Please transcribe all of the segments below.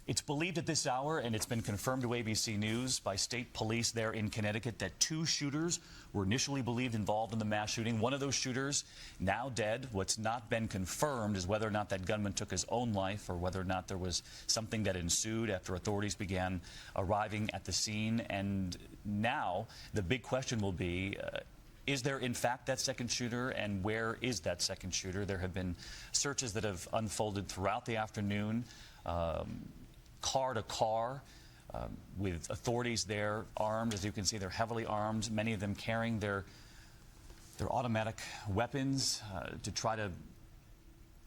It's believed at this hour, and it's been confirmed to ABC News by state police there in Connecticut, that 2 shooters were initially believed involved in the mass shooting. One of those shooters now dead. What's not been confirmed is whether or not that gunman took his own life or whether or not there was something that ensued after authorities began arriving at the scene. And now the big question will be, is there, in fact, that second shooter, and where is that second shooter? There have been searches that have unfolded throughout the afternoon, car to car, with authorities there armed. As you can see, they're heavily armed, many of them carrying their automatic weapons to try to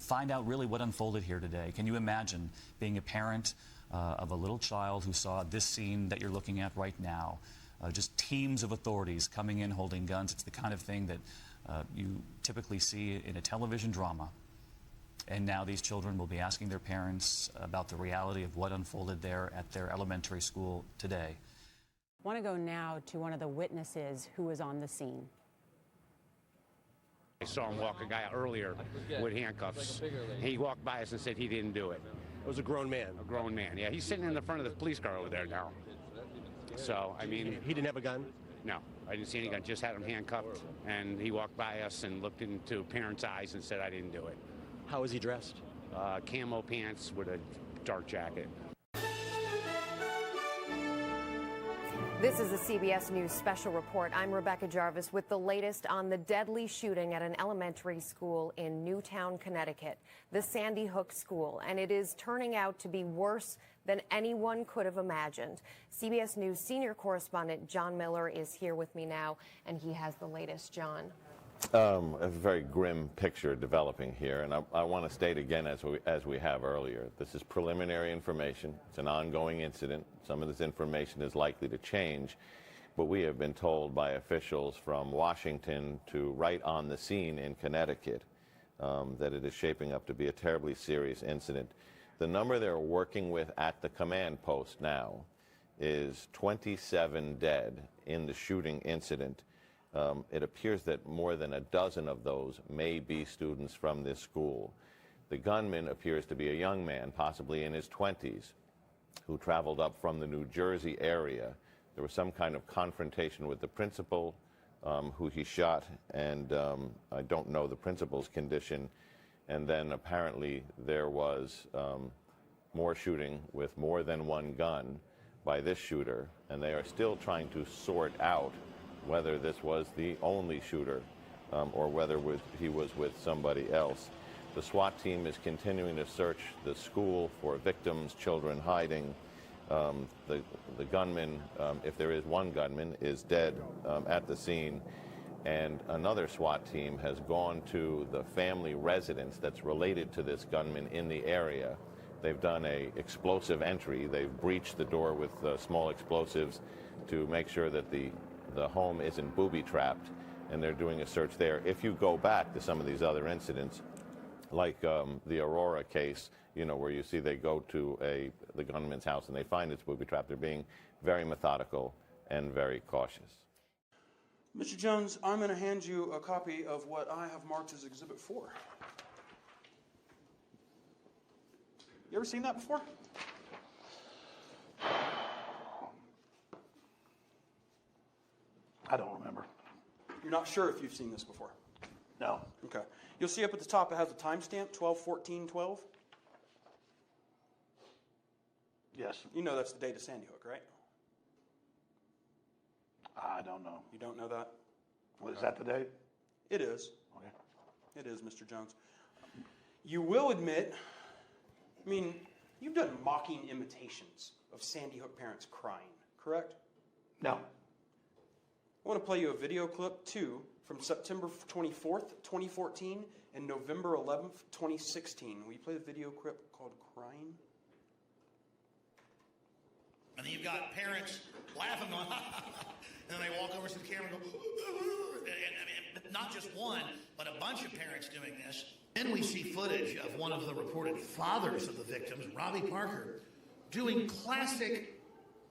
find out really what unfolded here today. Can you imagine being a parent of a little child who saw this scene that you're looking at right now? Just teams of authorities coming in holding guns. It's the kind of thing that you typically see in a television drama. And now these children will be asking their parents about the reality of what unfolded there at their elementary school today. I want to go now to one of the witnesses who was on the scene. I saw him walk a guy earlier with handcuffs. He walked by us and said he didn't do it. It was a grown man. A grown man, yeah. He's sitting in the front of the police car over there now. So, I mean... He didn't have a gun? No, I didn't see any gun. Just had him handcuffed. And he walked by us and looked into parents' eyes and said, I didn't do it. How was he dressed? Camo pants with a dark jacket. This is a CBS News special report. I'm Rebecca Jarvis with the latest on the deadly shooting at an elementary school in Newtown, Connecticut, the Sandy Hook School, and it is turning out to be worse than anyone could have imagined. CBS News senior correspondent John Miller is here with me now, and he has the latest. John. A very grim picture developing here, and I want to state again, as we have earlier, this is preliminary information. It's an ongoing incident. Some of this information is likely to change, but we have been told by officials from Washington to right on the scene in Connecticut that it is shaping up to be a terribly serious incident. The number they're working with at the command post now is 27 dead in the shooting incident. It appears that more than a dozen of those may be students from this school. The gunman appears to be a young man, possibly in his 20s, who traveled up from the New Jersey area. There was some kind of confrontation with the principal, who he shot, and I don't know the principal's condition. And then apparently there was more shooting with more than one gun by this shooter, and they are still trying to sort out whether this was the only shooter or whether he was with somebody else. The SWAT team is continuing to search the school for victims, children hiding. The gunman, if there is one gunman, is dead at the scene. And another SWAT team has gone to the family residence that's related to this gunman in the area. They've done an explosive entry. They've breached the door with small explosives to make sure that the home isn't booby-trapped, and they're doing a search there. If you go back to some of these other incidents, like the Aurora case, you know, where you see they go to the gunman's house and they find it's booby-trapped, they're being very methodical and very cautious. Mr. Jones, I'm going to hand you a copy of what I have marked as Exhibit 4. You ever seen that before? I don't remember. You're not sure if you've seen this before? No. Okay. You'll see up at the top it has a timestamp, 12/14/12. Yes. You know that's the date of Sandy Hook, right? I don't know. You don't know that? Well, is that the date? It is. Okay. It is, Mr. Jones. You will admit, I mean, you've done mocking imitations of Sandy Hook parents crying, correct? No. I want to play you a video clip, too, from September 24th, 2014 and November 11th, 2016. Will you play the video clip called Crying? And then you've got parents laughing, going, and then they walk over to the camera and go, and not just one, but a bunch of parents doing this. Then we see footage of one of the reported fathers of the victims, Robbie Parker, doing classic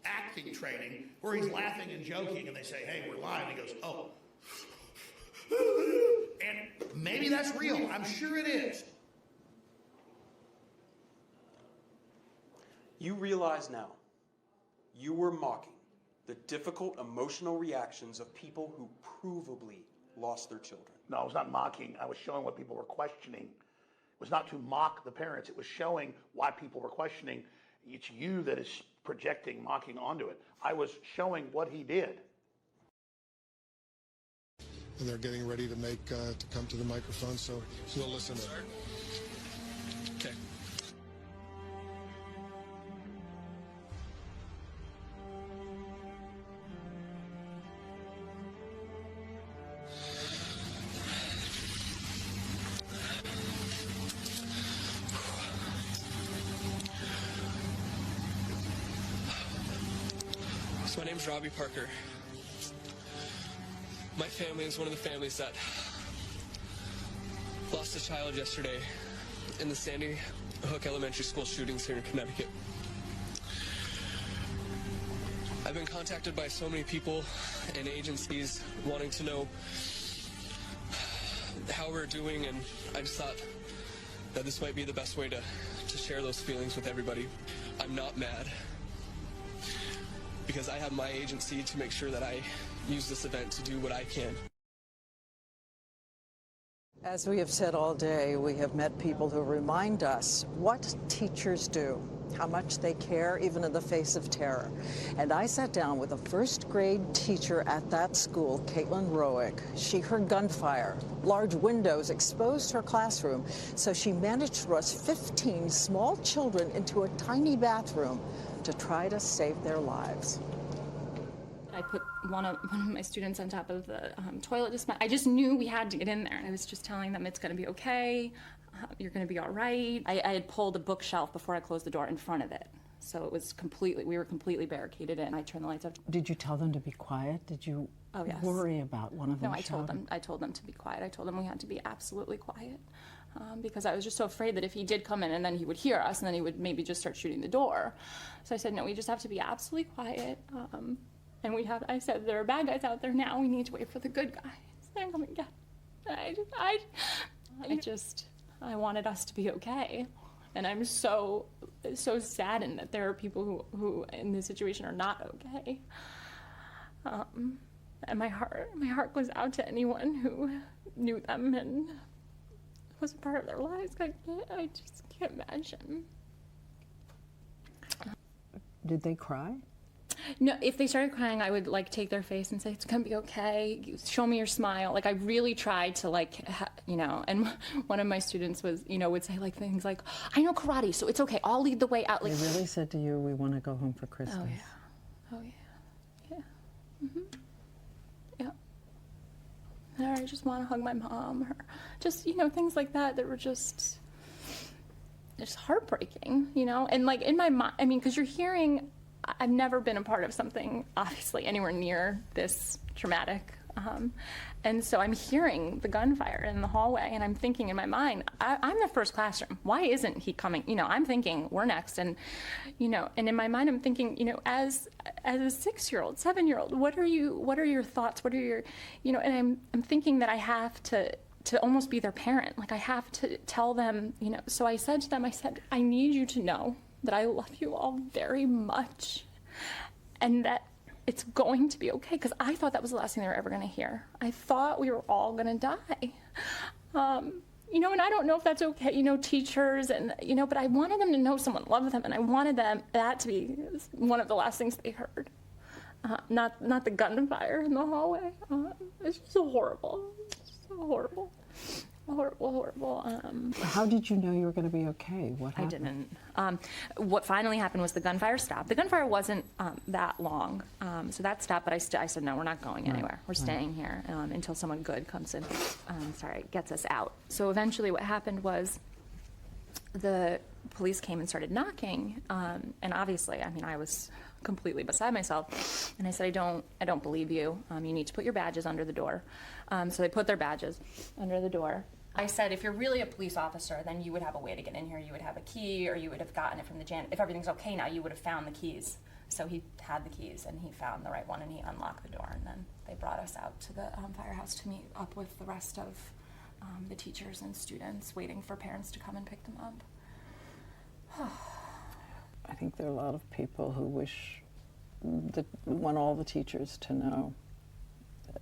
acting training where he's laughing and joking, and they say, hey, we're live, and he goes, oh. And maybe that's real. I'm sure it is. you realize now you were mocking the difficult emotional reactions of people who provably lost their children. No, I was not mocking. I was showing what people were questioning. It was not to mock the parents. It was showing why people were questioning. It's you that is projecting mocking onto it. I was showing what he did. And they're getting ready to come to the microphone, so we'll listen in. Okay. So my name's Robbie Parker. My family is one of the families that lost a child yesterday in the Sandy Hook Elementary School shootings here in Connecticut. I've been contacted by so many people and agencies wanting to know how we're doing, and I just thought that this might be the best way to share those feelings with everybody. I'm not mad, because I have my agency to make sure that I use this event to do what I can. As we have said all day, we have met people who remind us what teachers do, how much they care, even in the face of terror. And I sat down with a first grade teacher at that school, Caitlin Roick. She heard gunfire, large windows exposed her classroom, so she managed to rush 15 small children into a tiny bathroom to try to save their lives. I put one of my students on top of the toilet dispenser. I just knew we had to get in there. I was just telling them it's going to be okay. You're going to be all right. I had pulled a bookshelf before I closed the door in front of it. So it was we were completely barricaded in. I turned the lights off. Did you tell them to be quiet? Did you worry about one of them? No, I told them to be quiet. I told them we had to be absolutely quiet. Because I was just so afraid that if he did come in and then he would hear us and then he would maybe just start shooting the door. So I said, no, we just have to be absolutely quiet. And I said, there are bad guys out there now. We need to wait for the good guys. They're coming again. I wanted us to be okay. And I'm so saddened that there are people who in this situation are not okay. And my heart goes out to anyone who knew them and was a part of their lives. I just can't imagine. Did they cry? No, if they started crying, I would take their face and say, it's gonna be okay, show me your smile. I really tried to and one of my students would say things like, I know karate, so it's okay, I'll lead the way out. They really said to you, we want to go home for Christmas. Oh yeah. Mm-hmm. Yeah. Or I just want to hug my mom, or just, things like that were just heartbreaking, and in my mind, because you're hearing, I've never been a part of something, obviously, anywhere near this traumatic. And so I'm hearing the gunfire in the hallway, and I'm thinking in my mind, I'm the first classroom. Why isn't he coming? I'm thinking we're next. And, and in my mind, I'm thinking, as a 6-year-old, 7-year-old, what are your thoughts? What are your, and I'm thinking that I have to almost be their parent. I have to tell them, so I said to them, I need you to know that I love you all very much and that it's going to be okay, because I thought that was the last thing they were ever going to hear. I thought we were all going to die. And I don't know if that's okay, teachers and, but I wanted them to know someone loved them, and I wanted that to be one of the last things they heard. Not the gunfire in the hallway. It's just so horrible. Horrible. How did you know you were going to be okay? What happened? I didn't. What finally happened was the gunfire stopped. The gunfire wasn't that long, so that stopped. But I said, no, we're not going anywhere. We're staying here until someone good comes in. Gets us out. So eventually, what happened was the police came and started knocking, and obviously, I was completely beside myself, and I said, I don't believe you. You need to put your badges under the door. So they put their badges under the door. I said, if you're really a police officer, then you would have a way to get in here. You would have a key, or you would have gotten it from the janitor. If everything's okay now, you would have found the keys. So he had the keys, and he found the right one, and he unlocked the door, and then they brought us out to the firehouse to meet up with the rest of the teachers and students, waiting for parents to come and pick them up. I think there are a lot of people who want all the teachers to know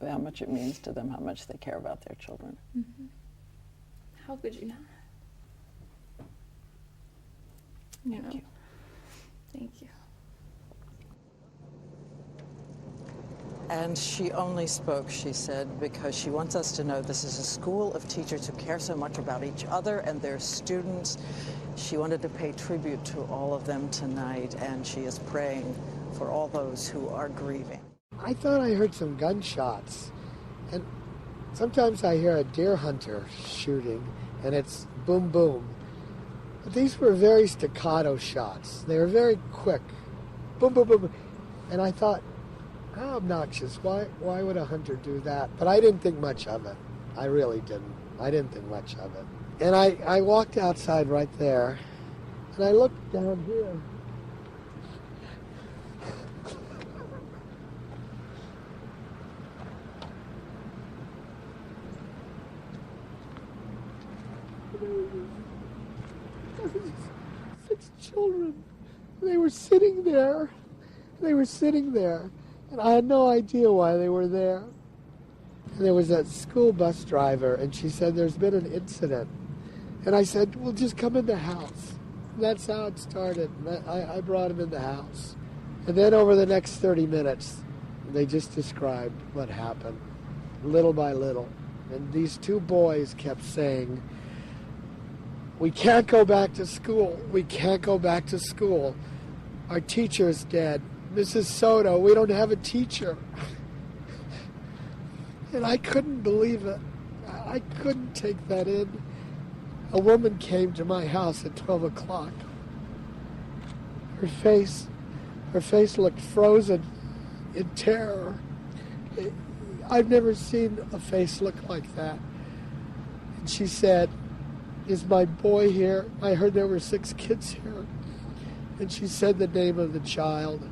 how much it means to them, how much they care about their children. Mm-hmm. How could you not? Thank you. Thank you. And she only spoke, she said, because she wants us to know this is a school of teachers who care so much about each other and their students. She wanted to pay tribute to all of them tonight, and she is praying for all those who are grieving. I thought I heard some gunshots, and sometimes I hear a deer hunter shooting, and it's boom, boom. But these were very staccato shots. They were very quick. Boom, boom, boom. And I thought, how obnoxious. Why would a hunter do that? But I didn't think much of it. I really didn't. I didn't think much of it. And I walked outside right there, and I looked down here. Six children. They were sitting there. And I had no idea why they were there. And there was a school bus driver, and she said, there's been an incident. And I said, well, just come in the house. And that's how it started. And I brought him in the house. And then over the next 30 minutes, they just described what happened, little by little. And these two boys kept saying, we can't go back to school. We can't go back to school. Our teacher's dead. Mrs. Soto, we don't have a teacher. And I couldn't believe it. I couldn't take that in. A woman came to my house at 12 o'clock. Her face looked frozen in terror. I've never seen a face look like that. And she said, is my boy here? I heard there were 6 kids here. And she said the name of the child.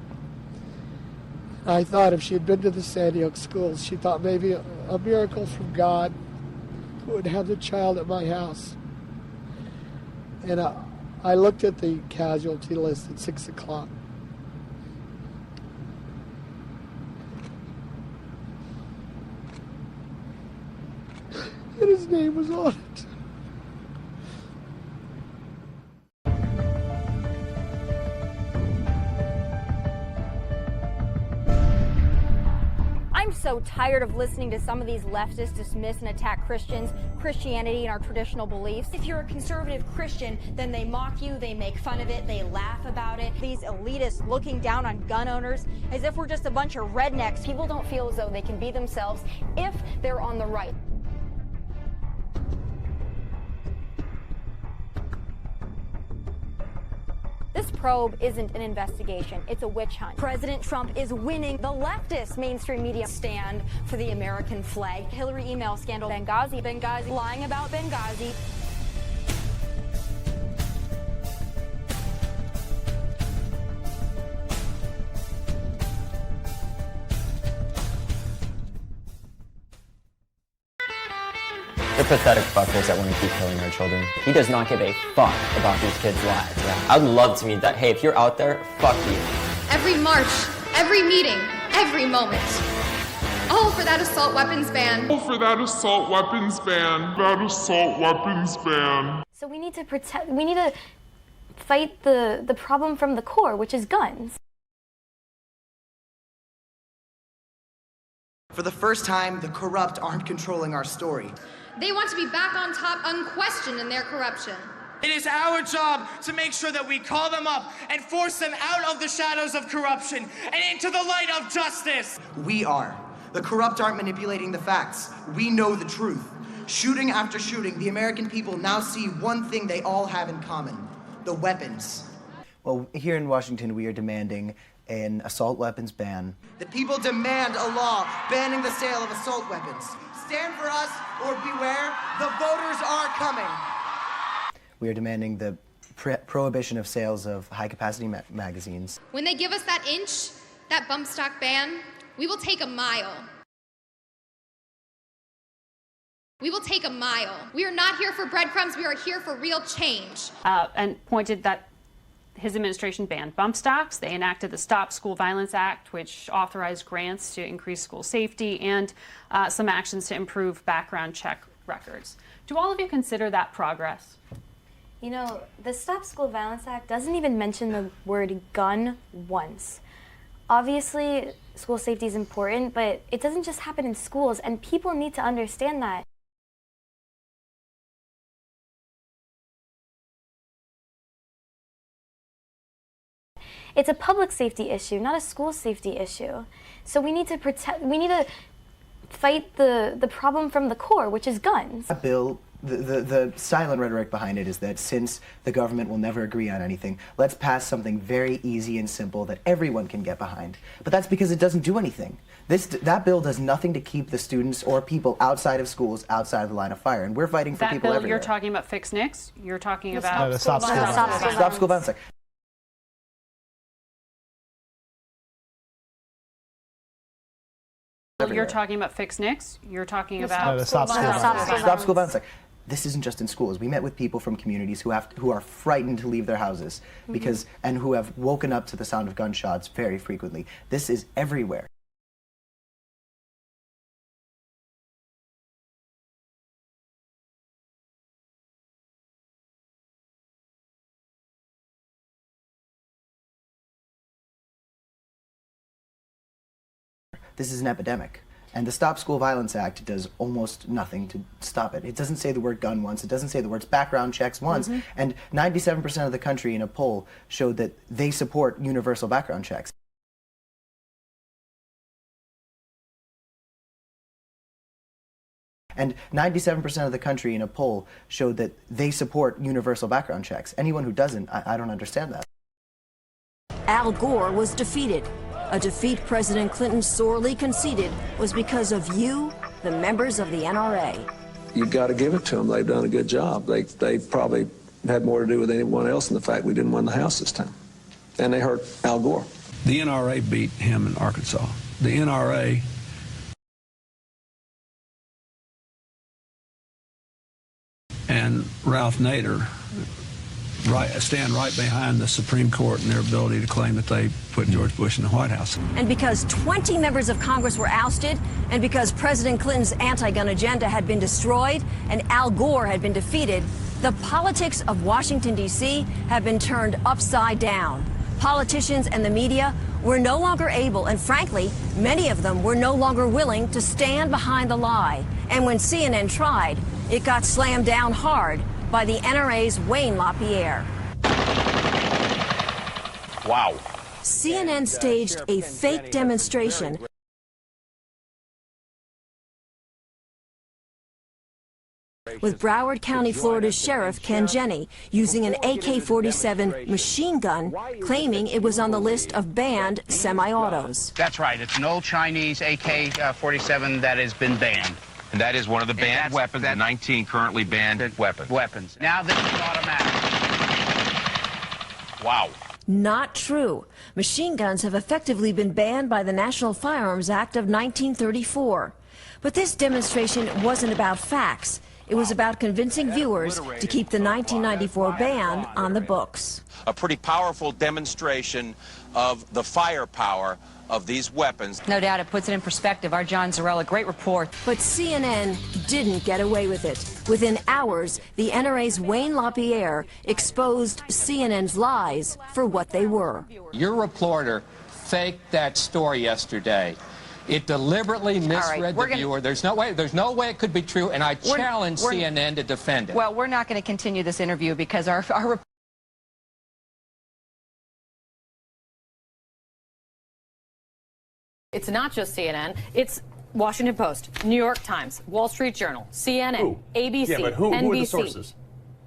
I thought if she had been to the Sandy Hook schools, she thought maybe a miracle from God would have the child at my house. And I looked at the casualty list at 6 o'clock. And his name was on it. I'm so tired of listening to some of these leftists dismiss and attack Christians, Christianity, and our traditional beliefs. If you're a conservative Christian, then they mock you, they make fun of it, they laugh about it. These elitists looking down on gun owners as if we're just a bunch of rednecks. People don't feel as though they can be themselves if they're on the right. This probe isn't an investigation, it's a witch hunt. President Trump is winning. The leftist mainstream media stand for the American flag. Hillary email scandal, Benghazi, lying about Benghazi. They're pathetic fuckers that want to keep killing our children. He does not give a fuck about these kids' lives. Yeah. I'd love to meet that. Hey, if you're out there, fuck you. Every march, every meeting, every moment. All for that assault weapons ban. All for that assault weapons ban. That assault weapons ban. So we need to fight the problem from the core, which is guns. For the first time, the corrupt aren't controlling our story. They want to be back on top unquestioned in their corruption. It is our job to make sure that we call them up and force them out of the shadows of corruption and into the light of justice. We are. The corrupt aren't manipulating the facts. We know the truth. Shooting after shooting, the American people now see one thing they all have in common: the weapons. Well, here in Washington, we are demanding an assault weapons ban. The people demand a law banning the sale of assault weapons. Stand for us or beware, the voters are coming. We are demanding the prohibition of sales of high-capacity magazines. When they give us that inch, that bump stock ban, we will take a mile. We will take a mile. We are not here for breadcrumbs, we are here for real change. And pointed that his administration banned bump stocks. They enacted the Stop School Violence Act, which authorized grants to increase school safety, and some actions to improve background check records. Do all of you consider that progress? You know, the Stop School Violence Act doesn't even mention the word gun once. Obviously, school safety is important, but it doesn't just happen in schools, and people need to understand that. It's a public safety issue, not a school safety issue. So we need to fight the problem from the core, which is guns. That bill, the silent rhetoric behind it is that since the government will never agree on anything, let's pass something very easy and simple that everyone can get behind. But that's because it doesn't do anything. That bill does nothing to keep the students or people outside of schools outside of the line of fire, and we're fighting for people everywhere. That bill you're talking about Fix NICS? You're talking about the Stop School Violence Act. You're talking about Fix NICS? You're talking about Stop School Violence Act. This isn't just in schools. We met with people from communities who are frightened to leave their houses and who have woken up to the sound of gunshots very frequently. This is everywhere. This is an epidemic. And the Stop School Violence Act does almost nothing to stop it. It doesn't say the word gun once. It doesn't say the words background checks once. And 97% of the country in a poll showed that they support universal background checks. And 97% of the country in a poll showed that they support universal background checks. Anyone who doesn't, I don't understand that. Al Gore was defeated. A defeat President Clinton sorely conceded was because of you, the members of the NRA. You've got to give it to them. They've done a good job. They probably had more to do with anyone else in the fact we didn't win the House this time. And they hurt Al Gore. The NRA beat him in Arkansas. The NRA and Ralph Nader stand right behind the Supreme Court in their ability to claim that they put George Bush in the White House. And because 20 members of Congress were ousted, and because President Clinton's anti-gun agenda had been destroyed, and Al Gore had been defeated, the politics of Washington, D.C. have been turned upside down. Politicians and the media were no longer able, and frankly, many of them were no longer willing to stand behind the lie. And when CNN tried, it got slammed down hard by the NRA's Wayne LaPierre. Wow. CNN staged a fake demonstration with Broward County, Florida's Sheriff Ken Jenney using an AK-47 machine gun, claiming it was on the list of banned semi-autos. That's right. It's an old Chinese AK-47 that has been banned. And that is one of the banned weapons, the 19 currently banned weapons. Now this is automatic. Wow. Not true. Machine guns have effectively been banned by the National Firearms Act of 1934. But this demonstration wasn't about facts. It was about convincing viewers to keep the 1994 ban on the books. A pretty powerful demonstration of the firepower of these weapons. No doubt it puts it in perspective. Our John Zarella, great report. But CNN didn't get away with it. Within hours, the NRA's Wayne LaPierre exposed CNN's lies for what they were. Your reporter faked that story yesterday. It deliberately misread the viewer. There's no way it could be true, and I challenge CNN to defend it. Well, we're not going to continue this interview because our It's not just CNN. It's Washington Post, New York Times, Wall Street Journal, CNN, ABC, yeah, but who NBC. are the sources?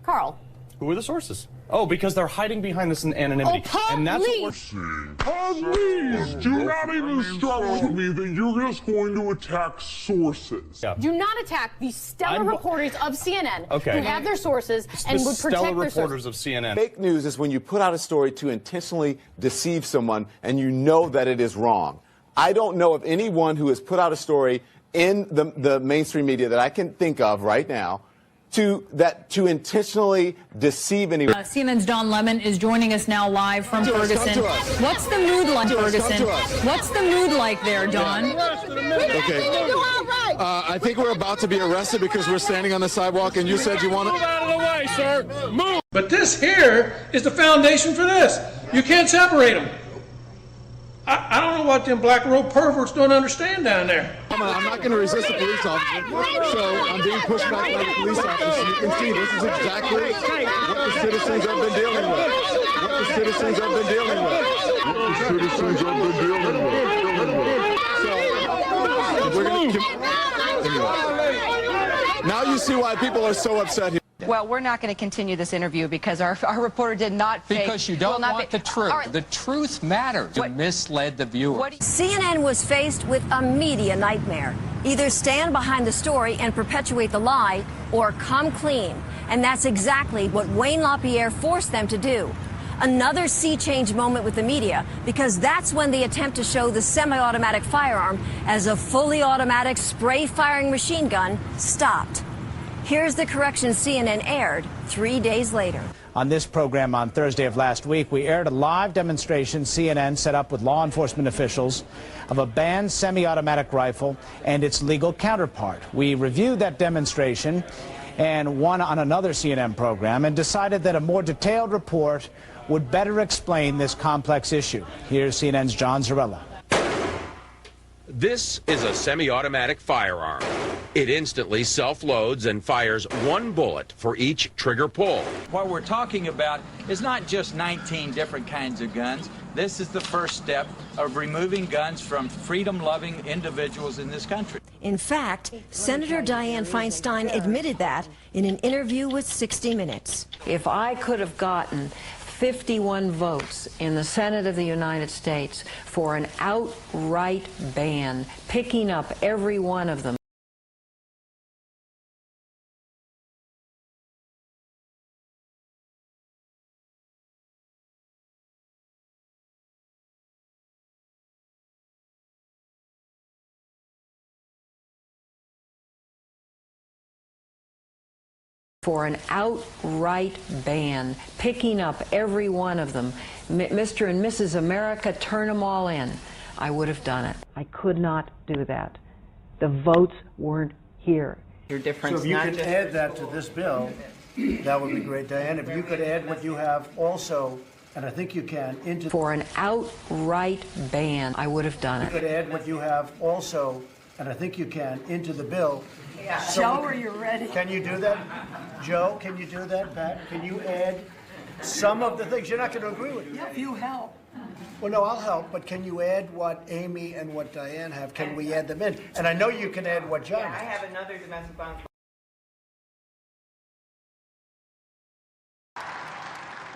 Carl. Who are the sources? Oh, because they're hiding behind this anonymity. Oh, and that's what we're Please do not even start with me that you're just going to attack sources. Yeah. Do not attack the stellar reporters of CNN who have their sources and would protect stellar their reporters sources. of CNN. Fake news is when you put out a story to intentionally deceive someone and you know that it is wrong. I don't know of anyone who has put out a story in the mainstream media that I can think of right now to intentionally deceive anyone. CNN's Don Lemon is joining us now live from Ferguson. What's the mood like, Ferguson? What's the mood like there, Don? Okay. I think we're about to be arrested because we're standing on the sidewalk and you said you want to... Move out of the way, sir. Move. But this here is the foundation for this. You can't separate them. I don't know what them black robe perverts don't understand down there. I'm not going to resist a police officer, so I'm being pushed back by the police officer. You can see this is exactly what the citizens have been dealing with. What the citizens have been dealing with. What the citizens have been dealing with. So, we're going to... Anyway. Now you see why people are so upset here. Well, we're not going to continue this interview because our reporter did not fake. Because you don't want the truth. Right. The truth matters. You misled the viewer. CNN was faced with a media nightmare. Either stand behind the story and perpetuate the lie, or come clean. And that's exactly what Wayne LaPierre forced them to do. Another sea change moment with the media, because that's when the attempt to show the semi-automatic firearm as a fully automatic spray-firing machine gun stopped. Here's the correction CNN aired 3 days later. On this program on Thursday of last week, we aired a live demonstration CNN set up with law enforcement officials of a banned semi-automatic rifle and its legal counterpart. We reviewed that demonstration and one on another CNN program and decided that a more detailed report would better explain this complex issue. Here's CNN's John Zarella. This is a semi-automatic firearm. It instantly self-loads and fires one bullet for each trigger pull. What we're talking about is not just 19 different kinds of guns. This is the first step of removing guns from freedom-loving individuals in this country. In fact, Senator Dianne Feinstein admitted that in an interview with 60 Minutes. If I could have gotten 51 votes in the Senate of the United States for an outright ban, picking up every one of them, for an outright ban, picking up every one of them, Mr. and Mrs. America, turn them all in, I would have done it. I could not do that. The votes weren't here. So if you could add that to this bill, that would be great, Diane. If you could add what you have also, and I think you can, into... For an outright ban, I would have done it. You could add what you have also, and I think you can, into the bill. Yeah. So Joe, are you ready? Can you do that? Joe, can you do that? Pat, can you add some of the things? You're not going to agree with me. Yeah, you help. Well, no, I'll help, but can you add what Amy and what Diane have? Can we add them in? And I know you can add what John has. I have another domestic violence.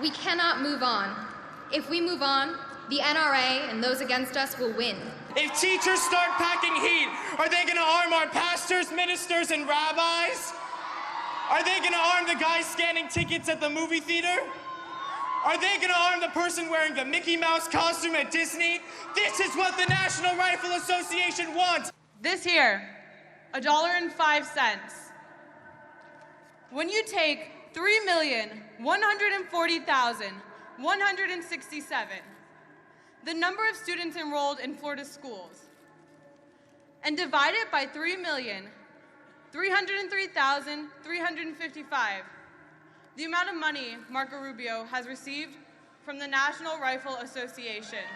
We cannot move on. If we move on, the NRA and those against us will win. If teachers start packing heat, are they going to arm our pastors, ministers, and rabbis? Are they going to arm the guy scanning tickets at the movie theater? Are they going to arm the person wearing the Mickey Mouse costume at Disney? This is what the National Rifle Association wants. This here, $1.05. When you take 3,140,167, the number of students enrolled in Florida schools, and divide it by 3,303,355, the amount of money Marco Rubio has received from the National Rifle Association.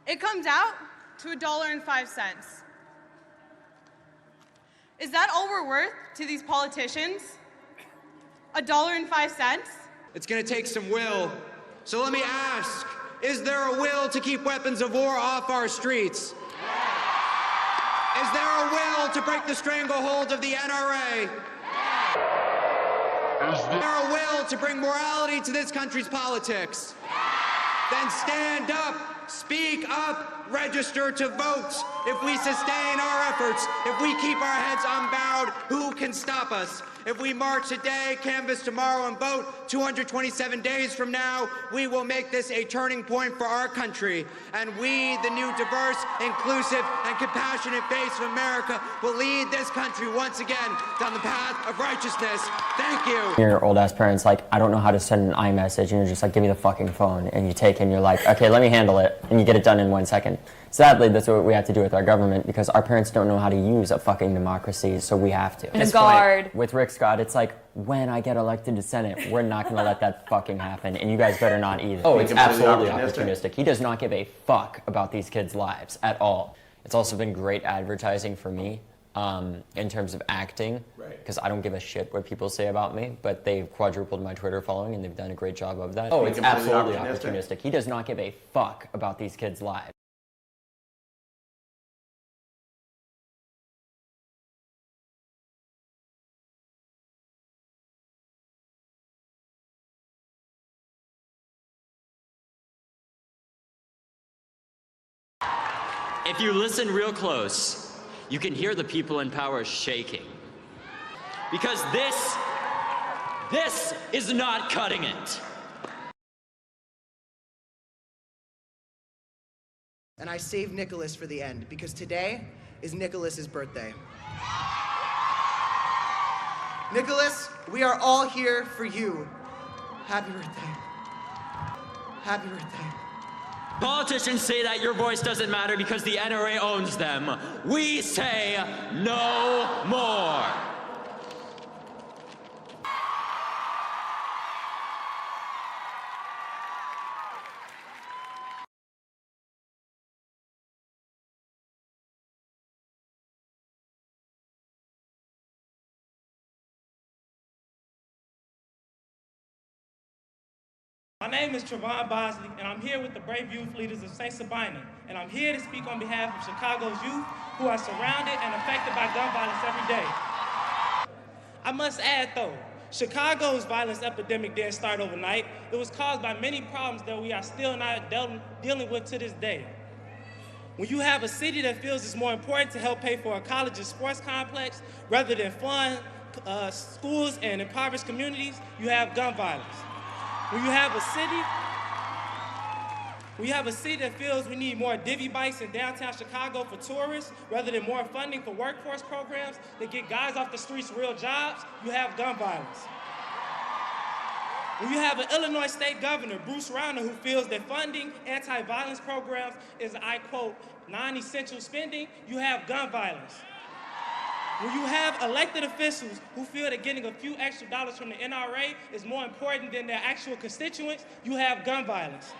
It comes out to $1.05. Is that all we're worth to these politicians? $1.05? It's going to take some will. So let me ask, is there a will to keep weapons of war off our streets? Is there a will to break the stranglehold of the NRA? Is there a will to bring morality to this country's politics? Then stand up, speak up, register to vote. If we sustain our efforts, if we keep our heads unbowed, who can stop us? If we march today, canvass tomorrow, and vote 227 days from now, we will make this a turning point for our country. And we, the new diverse, inclusive, and compassionate face of America, will lead this country once again down the path of righteousness. Thank you. Your old ass parents like, I don't know how to send an iMessage, and you're just like, give me the fucking phone, and you take it and you're like, okay, let me handle it, and you get it done in 1 second. Sadly, that's what we have to do with our government, because our parents don't know how to use a fucking democracy, so we have to. And guard. With Rick Scott, it's like, when I get elected to Senate, we're not going to let that fucking happen, and you guys better not either. Oh, it's absolutely opportunistic. He does not give a fuck about these kids' lives at all. It's also been great advertising for me in terms of acting, because I don't give a shit what people say about me, but they've quadrupled my Twitter following, and they've done a great job of that. Oh, it's absolutely opportunistic. He does not give a fuck about these kids' lives. If you listen real close, you can hear the people in power shaking. Because this is not cutting it. And I saved Nicholas for the end, because today is Nicholas's birthday. Nicholas, we are all here for you. Happy birthday. Happy birthday. Politicians say that your voice doesn't matter because the NRA owns them. We say no more. My name is Trevon Bosley, and I'm here with the brave youth leaders of St. Sabina, and I'm here to speak on behalf of Chicago's youth who are surrounded and affected by gun violence every day. I must add, though, Chicago's violence epidemic didn't start overnight. It was caused by many problems that we are still not dealing with to this day. When you have a city that feels it's more important to help pay for a college's sports complex rather than fund schools and impoverished communities, you have gun violence. When you have a city that feels we need more divvy bikes in downtown Chicago for tourists rather than more funding for workforce programs that get guys off the streets real jobs, you have gun violence. When you have an Illinois state governor, Bruce Rauner, who feels that funding anti-violence programs is, I quote, non-essential spending, you have gun violence. When you have elected officials who feel that getting a few extra dollars from the NRA is more important than their actual constituents, you have gun violence.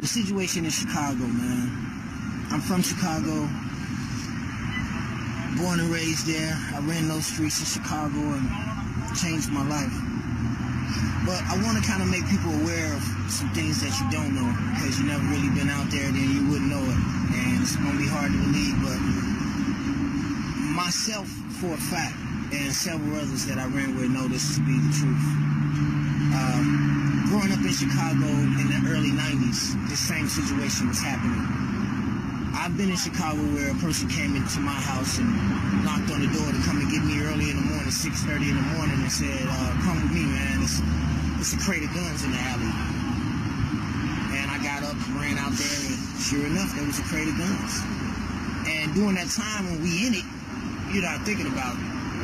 The situation in Chicago, man. I'm from Chicago. Born and raised there. I ran those streets in Chicago and changed my life. But I want to kind of make people aware of some things that you don't know, because you never really been out there, then you wouldn't know it. And it's going to be hard to believe, but myself, for a fact, and several others that I ran with know this to be the truth. Growing up in Chicago in the early 90s, this same situation was happening. I've been in Chicago where a person came into my house and knocked on the door to come and get me early in the morning, 6:30 in the morning, and said, come with me, man. It's a crate of guns in the alley. And I got up and ran out there, and sure enough, there was a crate of guns. And during that time when we in it, you're not thinking about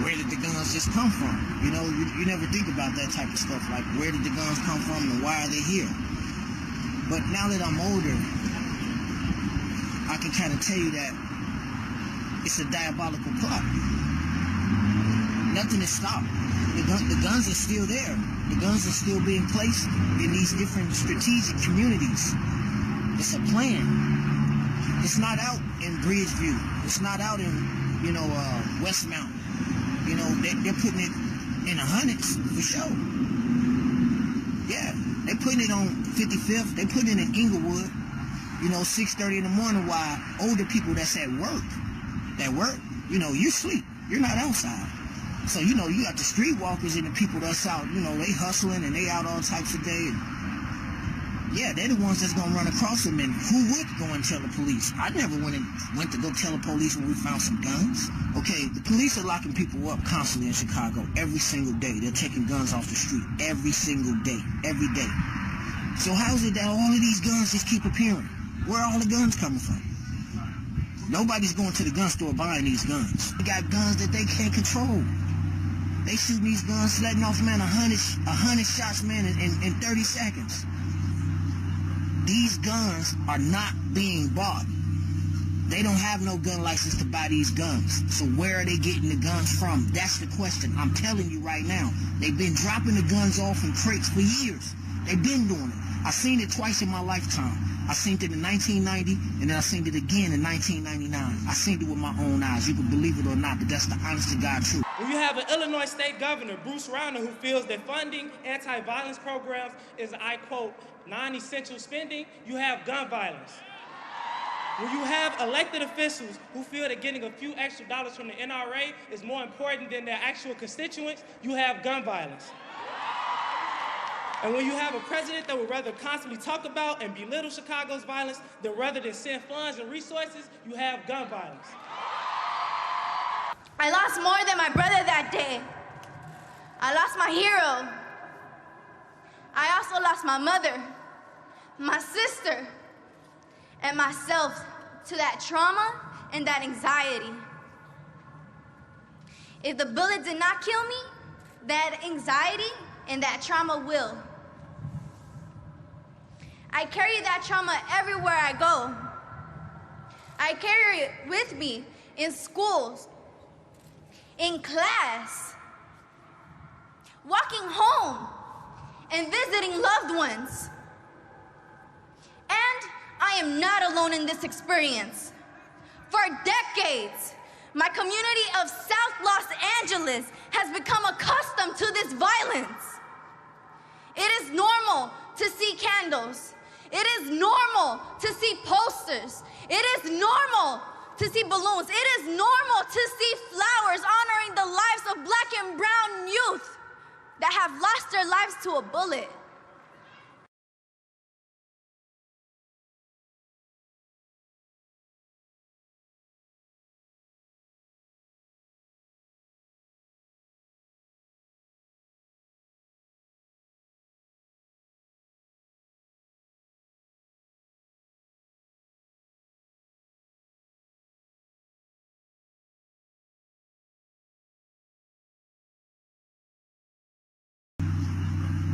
where did the guns just come from. You know, you never think about that type of stuff, like where did the guns come from and why are they here? But now that I'm older, I can kind of tell you that it's a diabolical plot. Nothing is stopped. The guns are still there. The guns are still being placed in these different strategic communities. It's a plan. It's not out in Bridgeview. It's not out in, Westmount. They're putting it in the hundreds for sure. Yeah, they're putting it on 55th. They're putting it in Inglewood. 6:30 in the morning while older people that's at work, you sleep. You're not outside. So, you got the streetwalkers and the people that's out, they hustling and they out all types of day. Yeah, they're the ones that's going to run across them. And who would go and tell the police? I never went to go tell the police when we found some guns. Okay, the police are locking people up constantly in Chicago every single day. They're taking guns off the street every single day, every day. So how is it that all of these guns just keep appearing? Where are all the guns coming from? Nobody's going to the gun store buying these guns. They got guns that they can't control. They shooting these guns, letting off, man, 100 shots, man, in 30 seconds. These guns are not being bought. They don't have no gun license to buy these guns. So where are they getting the guns from? That's the question. I'm telling you right now. They've been dropping the guns off in crates for years. They've been doing it. I've seen it twice in my lifetime. I seen it in 1990, and then I seen it again in 1999. I seen it with my own eyes. You can believe it or not, but that's the honest to God truth. When you have an Illinois State Governor, Bruce Rauner, who feels that funding anti-violence programs is, I quote, non-essential spending, you have gun violence. When you have elected officials who feel that getting a few extra dollars from the NRA is more important than their actual constituents, you have gun violence. And when you have a president that would rather constantly talk about and belittle Chicago's violence than rather than send funds and resources, you have gun violence. I lost more than my brother that day. I lost my hero. I also lost my mother, my sister, and myself to that trauma and that anxiety. If the bullet did not kill me, that anxiety and that trauma will. I carry that trauma everywhere I go. I carry it with me in schools, in class, walking home, and visiting loved ones. And I am not alone in this experience. For decades, my community of South Los Angeles has become accustomed to this violence. It is normal to see candles. It is normal to see posters. It is normal to see balloons. It is normal to see flowers honoring the lives of Black and brown youth that have lost their lives to a bullet.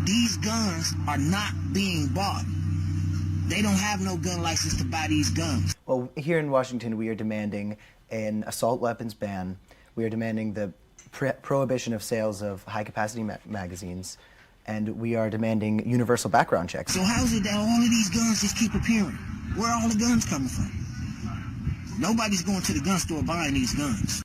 These guns are not being bought. They don't have no gun license to buy these guns. Well, here in Washington, we are demanding an assault weapons ban. We are demanding the prohibition of sales of high-capacity magazines. And we are demanding universal background checks. So how is it that all of these guns just keep appearing? Where are all the guns coming from? Nobody's going to the gun store buying these guns.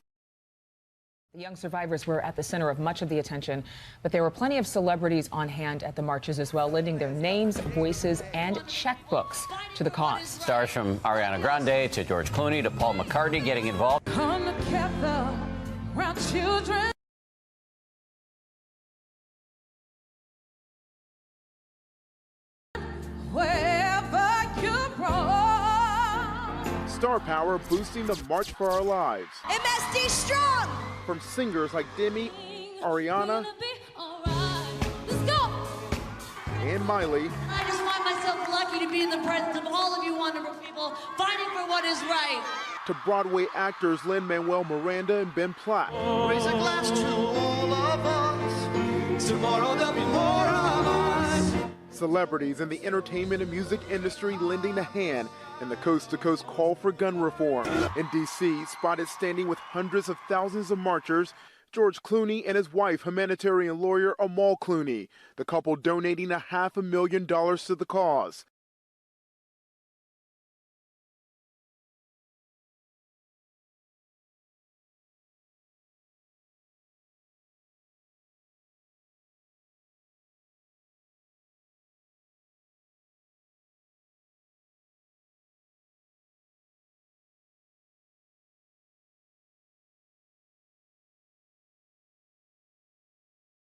The young survivors were at the center of much of the attention, but there were plenty of celebrities on hand at the marches as well, lending their names, voices, and checkbooks to the cause. Stars from Ariana Grande to George Clooney to Paul McCartney getting involved. Come together around children. Wherever you're wrong. Star Power boosting the March for Our Lives. MSD strong. From singers like Demi, Ariana, Let's go. and Miley. I just find myself lucky to be in the presence of all of you wonderful people fighting for what is right. To Broadway actors Lin-Manuel Miranda and Ben Platt. Raise a glass to all of us. Tomorrow there'll be more of us. Celebrities in the entertainment and music industry lending a hand and the coast-to-coast call for gun reform. In D.C., spotted standing with hundreds of thousands of marchers, George Clooney and his wife, humanitarian lawyer Amal Clooney, the couple donating $500,000 to the cause.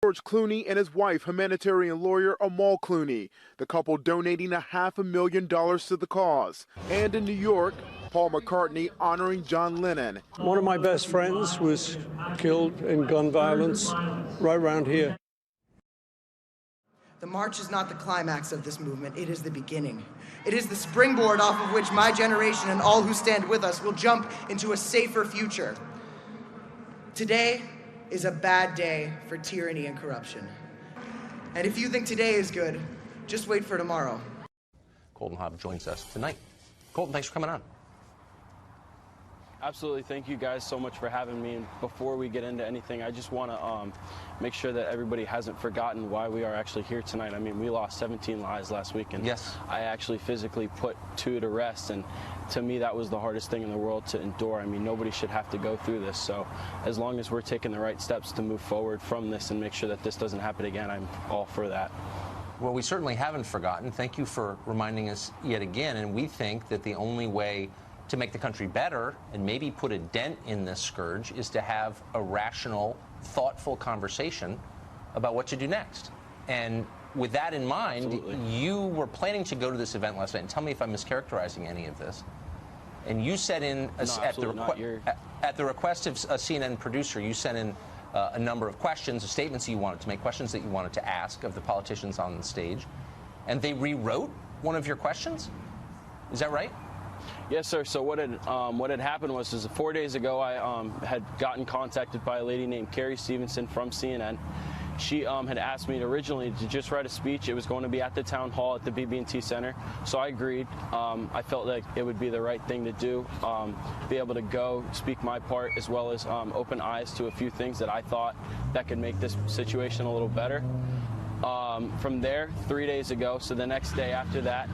George Clooney and his wife, humanitarian lawyer Amal Clooney, the couple donating $500,000 to the cause. And in New York, Paul McCartney honoring John Lennon. One of my best friends was killed in gun violence right around here. The march is not the climax of this movement, it is the beginning. It is the springboard off of which my generation and all who stand with us will jump into a safer future. Today is a bad day for tyranny and corruption. And if you think today is good, just wait for tomorrow. Colton Hobb joins us tonight. Colton, thanks for coming on. Absolutely. Thank you guys so much for having me. And before we get into anything, I just want to make sure that everybody hasn't forgotten why we are actually here tonight. I mean, we lost 17 lives last week, and yes, I actually physically put 2 to rest. And to me, that was the hardest thing in the world to endure. I mean, nobody should have to go through this. So as long as we're taking the right steps to move forward from this and make sure that this doesn't happen again, I'm all for that. Well, we certainly haven't forgotten. Thank you for reminding us yet again. And we think that the only way to make the country better and maybe put a dent in this scourge is to have a rational, thoughtful conversation about what to do next. And with that in mind, you were planning to go to this event last night. And tell me if I'm mischaracterizing any of this. And you sent in, at the request of a CNN producer, you sent in a number of questions, statements you wanted to make, questions that you wanted to ask of the politicians on the stage. And they rewrote one of your questions? Is that right? Yes, sir. So what had happened was 4 days ago, I had gotten contacted by a lady named Carrie Stevenson from CNN. She had asked me originally to just write a speech. It was going to be at the town hall at the BB&T Center. So I agreed. I felt like it would be the right thing to do, be able to go speak my part, as well as open eyes to a few things that I thought that could make this situation a little better. From there, 3 days ago, so the next day after that,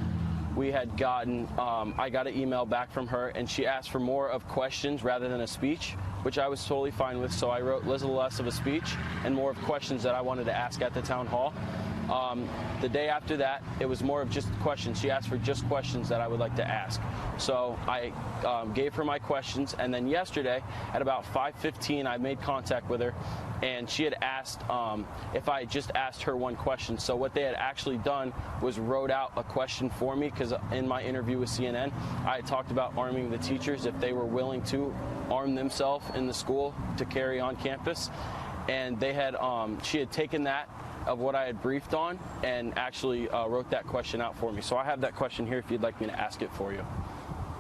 we had gotten, I got an email back from her, and she asked for more of questions rather than a speech, which I was totally fine with. So I wrote a little less of a speech and more of questions that I wanted to ask at the town hall. The day after that, it was more of just questions. She asked for just questions that I would like to ask. So I gave her my questions, and then yesterday at about 5:15, I made contact with her, and she had asked if I just asked her one question. So what they had actually done was wrote out a question for me, because in my interview with CNN, I had talked about arming the teachers if they were willing to arm themselves in the school to carry on campus. And they had, she had taken that of what I had briefed on and actually wrote that question out for me. So I have that question here if you'd like me to ask it for you.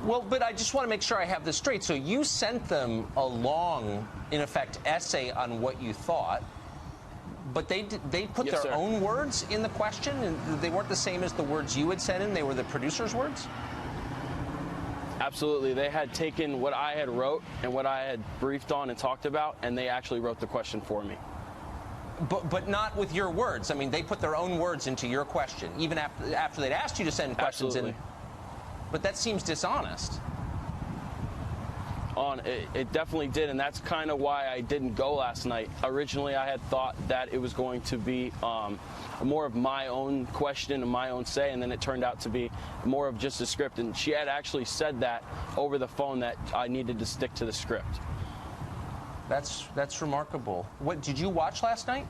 Well, but I just want to make sure I have this straight. So you sent them a long, in effect, essay on what you thought, but they put their own words in the question, and they weren't the same as the words you had sent in? They were the producer's words? Absolutely. They had taken what I had wrote and what I had briefed on and talked about, and they actually wrote the question for me. But not with your words. I mean, they put their own words into your question, even after they'd asked you to send questions in. But that seems dishonest. It definitely did, and that's kind of why I didn't go last night. Originally, I had thought that it was going to be more of my own question and my own say, and then it turned out to be more of just a script. And she had actually said that over the phone, that I needed to stick to the script. That's remarkable. What did you watch last night?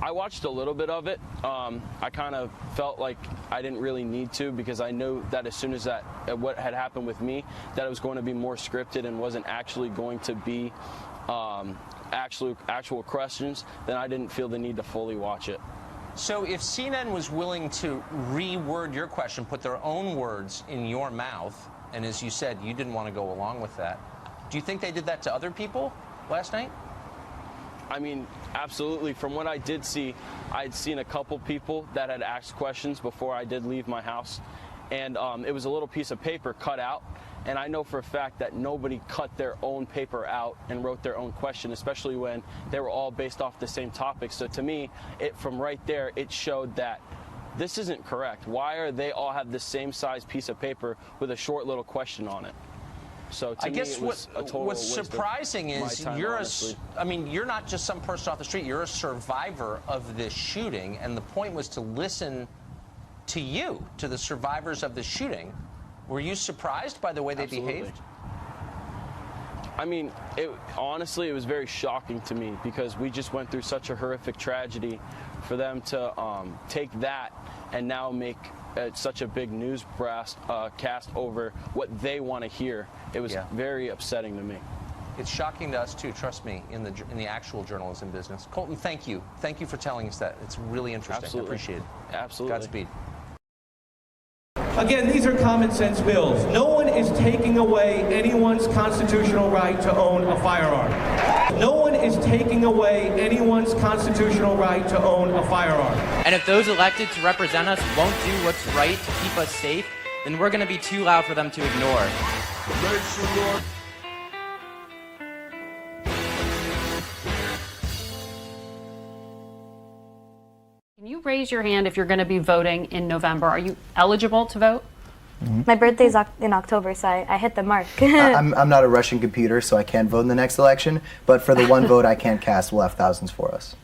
I watched a little bit of it. I kind of felt like I didn't really need to, because I knew that as soon as what had happened with me, that it was going to be more scripted and wasn't actually going to be actual questions. Then I didn't feel the need to fully watch it. So if CNN was willing to reword your question, put their own words in your mouth, and as you said, you didn't want to go along with that, do you think they did that to other people last night? I mean, absolutely. From what I did see, I'd seen a couple people that had asked questions before I did leave my house, and it was a little piece of paper cut out. And I know for a fact that nobody cut their own paper out and wrote their own question, especially when they were all based off the same topic. So to me, from right there, it showed that this isn't correct. Why are they all have the same size piece of paper with a short little question on it? So to I me, guess it was a total what's waste of surprising my is time, honestly. you're not just some person off the street. You're a survivor of this shooting, and the point was to listen to you, to the survivors of the shooting. Were you surprised by the way they Absolutely. behaved? I mean, honestly, it was very shocking to me because we just went through such a horrific tragedy. For them to take that and now make such a big news cast over what they want to hear, it was very upsetting to me. It's shocking to us too. Trust me, in the actual journalism business. Colton, thank you. Thank you for telling us that. It's really interesting. Absolutely. I appreciate it. Absolutely. Godspeed. Again, these are common sense bills. No one is taking away anyone's constitutional right to own a firearm. No one is taking away anyone's constitutional right to own a firearm. And if those elected to represent us won't do what's right to keep us safe, then we're going to be too loud for them to ignore. Can you raise your hand if you're going to be voting in November? Are you eligible to vote? My birthday's in October, so I hit the mark. I'm not a Russian computer, so I can't vote in the next election, but for the one vote I can't cast, we'll have thousands for us.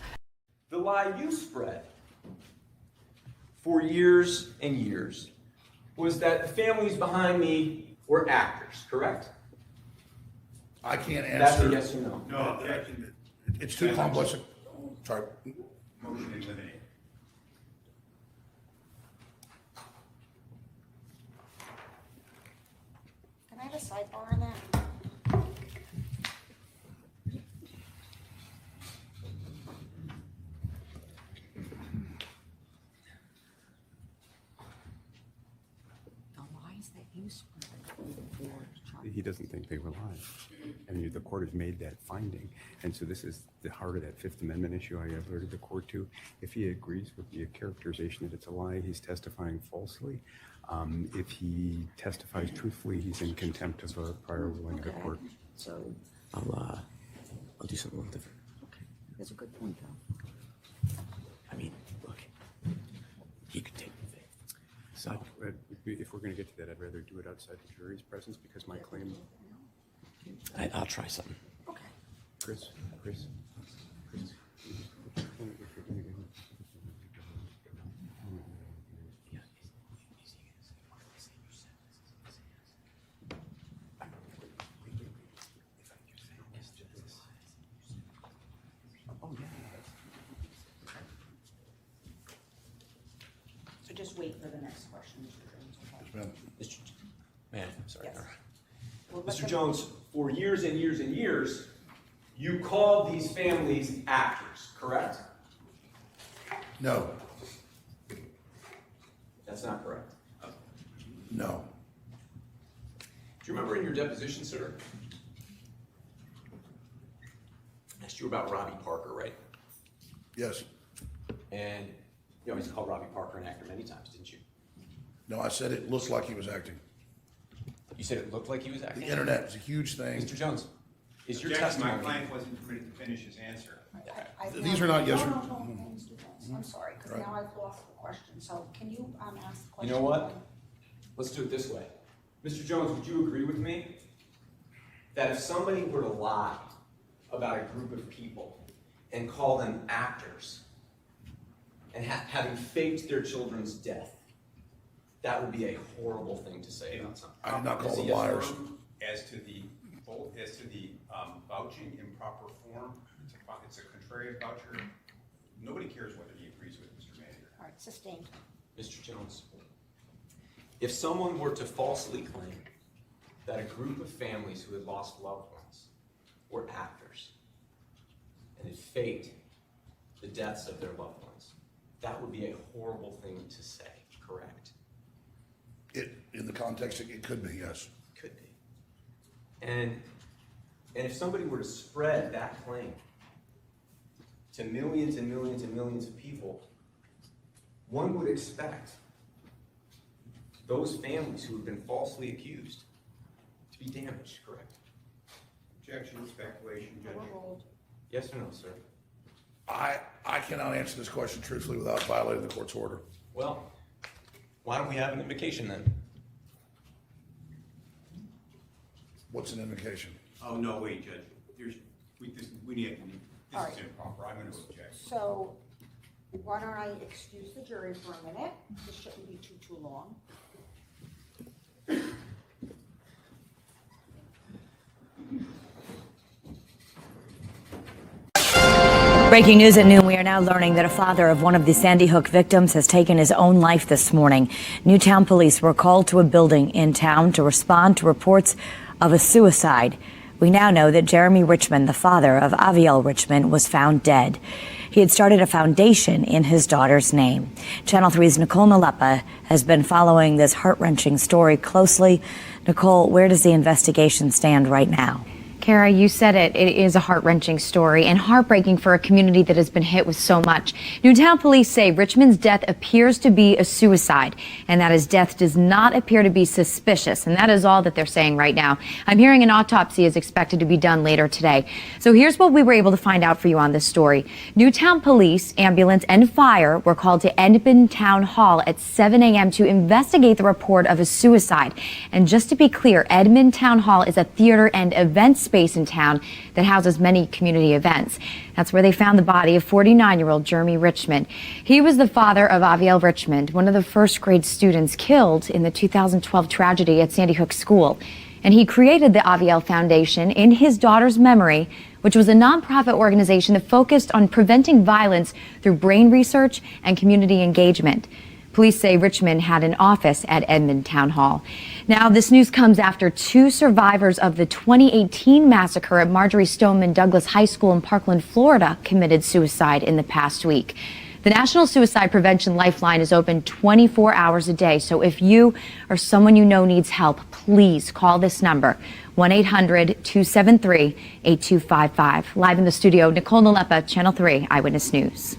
The lie you spread for years and years was that the families behind me were actors, correct? I can't answer. That's a yes or no? No, it's too complex. Sorry. Motion eliminated. Can I have a sidebar on that? The lies that you spread. He doesn't think they were lies. And the court has made that finding. And so this is the heart of that Fifth Amendment issue I alerted the court to. If he agrees with the characterization that it's a lie, he's testifying falsely. If he testifies truthfully, he's in contempt of a prior ruling of the court. So I'll do something a little different. Okay, that's a good point, though. I mean, look, he could take the fifth. So if we're going to get to that, I'd rather do it outside the jury's presence because my claim. I'll try something. Okay. Chris. So just wait for the next question, Mr. Jones. Man, I'm sorry. Yes. Mr. Jones, for years and years and years, you called these families actors, correct? No. That's not correct. No. Do you remember in your deposition, sir? I asked you about Robbie Parker, right? Yes. And you always called Robbie Parker an actor many times, didn't you? No, I said it looked like he was acting. You said it looked like he was acting? The internet is a huge thing. Mr. Jones, is your Objection, testimony... my client wasn't permitted to finish his answer. These are not yes or... I'm sorry, because now I've lost the question. So can you ask the question? You know what? Let's do it this way. Mr. Jones, would you agree with me that if somebody were to lie about a group of people and call them actors and having faked their children's death, that would be a horrible thing to say about something? I did not call them liars. As to the vouching in proper form, it's a contrarian voucher. Nobody cares whether he agrees with Mr. Manager. All right, sustained. Mr. Jones, if someone were to falsely claim that a group of families who had lost loved ones were actors and had faked the deaths of their loved ones, that would be a horrible thing to say, correct? In the context, it could be, yes. Could be. And if somebody were to spread that claim to millions and millions and millions of people, one would expect those families who have been falsely accused to be damaged, correct? Objection, speculation, Judge. Yes or no, sir? I cannot answer this question truthfully without violating the court's order. Well, why don't we have an invocation then? What's an invocation? Oh, no, wait, Judge. We need, this All is right. improper. I'm going to object. So why don't I excuse the jury for a minute? This shouldn't be too long. Breaking news at noon, we are now learning that a father of one of the Sandy Hook victims has taken his own life this morning. Newtown police were called to a building in town to respond to reports of a suicide. We now know that Jeremy Richmond, the father of Aviel Richmond, was found dead. He had started a foundation in his daughter's name. Channel 3's Nicole Nalepa has been following this heart-wrenching story closely. Nicole, where does the investigation stand right now? Kara, you said it. It is a heart-wrenching story and heartbreaking for a community that has been hit with so much. Newtown police say Richmond's death appears to be a suicide and that his death does not appear to be suspicious. And that is all that they're saying right now. I'm hearing an autopsy is expected to be done later today. So here's what we were able to find out for you on this story. Newtown police, ambulance, and fire were called to Edmond Town Hall at 7 a.m. to investigate the report of a suicide. And just to be clear, Edmond Town Hall is a theater and event space in town that houses many community events. That's where they found the body of 49-year-old Jeremy Richmond. He was the father of Aviel Richmond, one of the first grade students killed in the 2012 tragedy at Sandy Hook School. And he created the Aviel Foundation in his daughter's memory, which was a nonprofit organization that focused on preventing violence through brain research and community engagement. Police say Richmond had an office at Edmond Town Hall. Now, this news comes after two survivors of the 2018 massacre at Marjorie Stoneman Douglas High School in Parkland, Florida, committed suicide in the past week. The National Suicide Prevention Lifeline is open 24 hours a day. So if you or someone you know needs help, please call this number, 1-800-273-8255. Live in the studio, Nicole Nalepa, Channel 3 Eyewitness News.